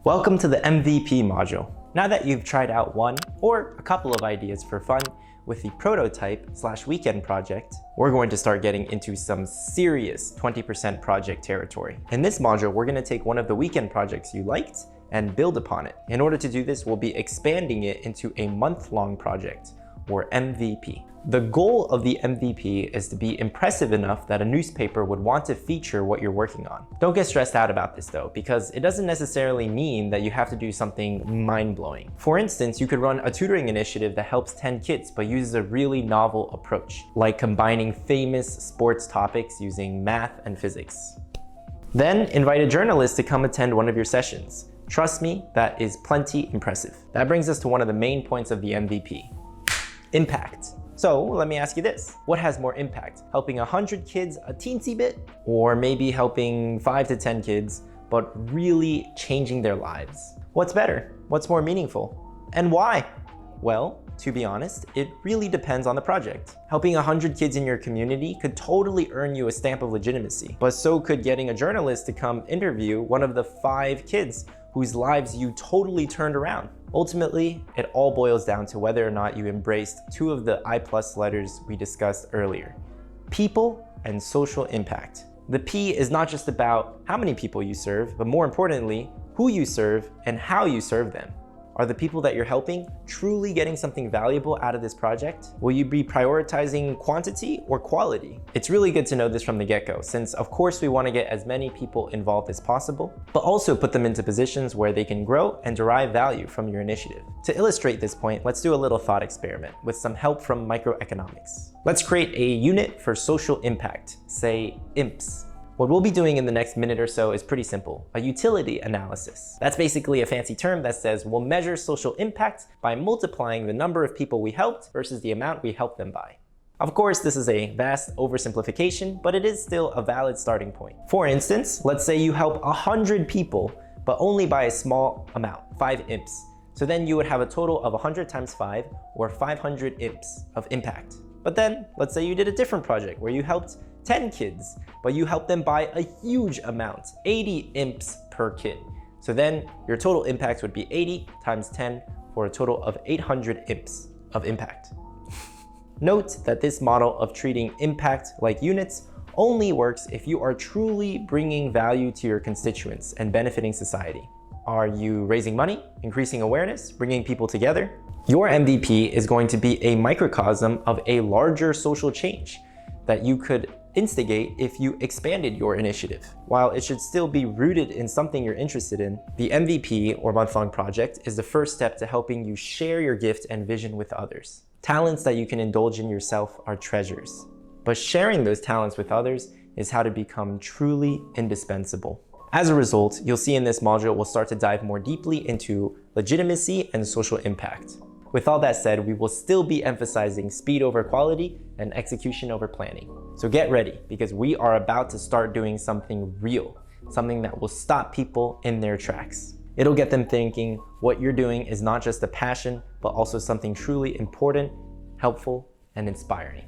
Welcome to the MVP module. Now that you've tried out one or a couple of ideas for fun with the prototype/weekend project, we're going to start getting into some serious 20% project territory. In this module, we're going to take one of the weekend projects you liked and build upon it. In order to do this, we'll be expanding it into a month-long project, or MVP. The goal of the MVP is to be impressive enough that a newspaper would want to feature what you're working on. Don't get stressed out about this though, because it doesn't necessarily mean that you have to do something mind-blowing. For instance, you could run a tutoring initiative that helps 10 kids but uses a really novel approach, like combining famous sports topics using math and physics. Then invite a journalist to come attend one of your sessions. Trust me, that is plenty impressive. That brings us to one of the main points of the MVP. Impact. So let me ask you this. What has more impact? Helping 100 kids a teensy bit? Or maybe helping 5 to 10 kids, but really changing their lives? What's better? What's more meaningful? And why? Well, to be honest, it really depends on the project. Helping 100 kids in your community could totally earn you a stamp of legitimacy, but so could getting a journalist to come interview one of the 5 kids whose lives you totally turned around. Ultimately, it all boils down to whether or not you embraced 2 of the I+ letters we discussed earlier: people and social impact. The P is not just about how many people you serve, but more importantly, who you serve and how you serve them. Are the people that you're helping truly getting something valuable out of this project? Will you be prioritizing quantity or quality? It's really good to know this from the get-go, since of course we want to get as many people involved as possible, but also put them into positions where they can grow and derive value from your initiative. To illustrate this point, let's do a little thought experiment with some help from microeconomics. Let's create a unit for social impact, say IMPS. What we'll be doing in the next minute or so is pretty simple: a utility analysis. That's basically a fancy term that says we'll measure social impact by multiplying the number of people we helped versus the amount we helped them by. Of course, this is a vast oversimplification, but it is still a valid starting point. For instance, let's say you help 100 people, but only by a small amount, 5 IMPs. So then you would have a total of 100 times 5, or 500 IMPs of impact. But then, let's say you did a different project where you helped 10 kids, but you helped them by a huge amount, 80 IMPs per kid. So then your total impact would be 80 times 10 for a total of 800 IMPs of impact. Note that this model of treating impact like units only works if you are truly bringing value to your constituents and benefiting society. Are you raising money, increasing awareness, bringing people together? Your MVP is going to be a microcosm of a larger social change that you could instigate if you expanded your initiative. While it should still be rooted in something you're interested in, the MVP, or month-long project, is the first step to helping you share your gift and vision with others. Talents that you can indulge in yourself are treasures, but sharing those talents with others is how to become truly indispensable. As a result, you'll see in this module we'll start to dive more deeply into legitimacy and social impact. With all that said, we will still be emphasizing speed over quality and execution over planning. So get ready, because we are about to start doing something real, something that will stop people in their tracks. It'll get them thinking what you're doing is not just a passion, but also something truly important, helpful, and inspiring.